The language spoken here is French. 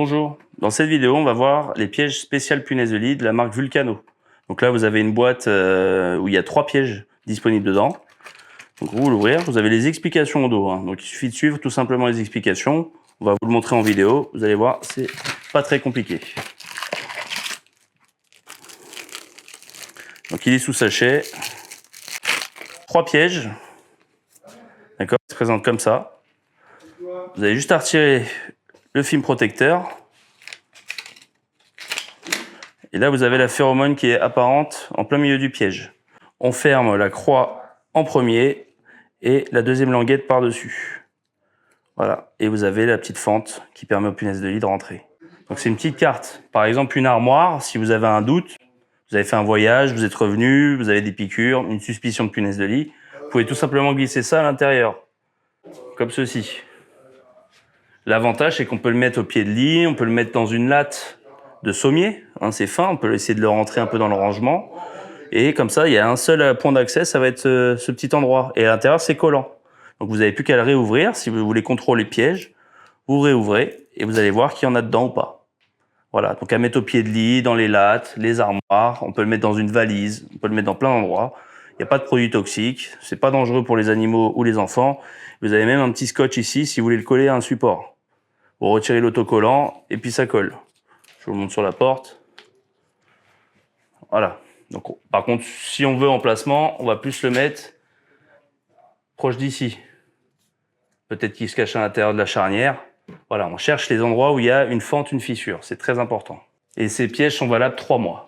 Bonjour, dans cette vidéo on va voir les pièges spécial punaises de lit de la marque Vulcano. Donc là vous avez une boîte où il y a 3 pièges disponibles dedans. Donc vous l'ouvrir, vous avez les explications au dos, hein. Donc il suffit de suivre tout simplement les explications. On va vous le montrer en vidéo, vous allez voir, c'est pas très compliqué. Donc il est sous sachet. 3 pièges. D'accord, il se présente comme ça. Vous avez juste à retirer le film protecteur. Et là, vous avez la phéromone qui est apparente en plein milieu du piège. On ferme la croix en premier et la deuxième languette par-dessus. Voilà. Et vous avez la petite fente qui permet aux punaises de lit de rentrer. Donc c'est une petite carte. Par exemple, une armoire, si vous avez un doute, vous avez fait un voyage, vous êtes revenu, vous avez des piqûres, une suspicion de punaise de lit, vous pouvez tout simplement glisser ça à l'intérieur. Comme ceci. L'avantage, c'est qu'on peut le mettre au pied de lit, on peut le mettre dans une latte de sommier, hein, c'est fin, on peut essayer de le rentrer un peu dans le rangement. Et comme ça, il y a un seul point d'accès, ça va être ce petit endroit. Et à l'intérieur, c'est collant. Donc vous n'avez plus qu'à le réouvrir. Si vous voulez contrôler le piège, vous réouvrez et vous allez voir qu'il y en a dedans ou pas. Voilà, donc à mettre au pied de lit, dans les lattes, les armoires, on peut le mettre dans une valise, on peut le mettre dans plein d'endroits. Il n'y a pas de produits toxiques, c'est pas dangereux pour les animaux ou les enfants. Vous avez même un petit scotch ici si vous voulez le coller à un support. Vous retirez l'autocollant et puis ça colle. Je vous le montre sur la porte. Voilà. Donc, par contre, si on veut emplacement, on va plus le mettre proche d'ici. Peut-être qu'il se cache à l'intérieur de la charnière. Voilà, on cherche les endroits où il y a une fente, une fissure. C'est très important. Et ces pièges sont valables 3 mois.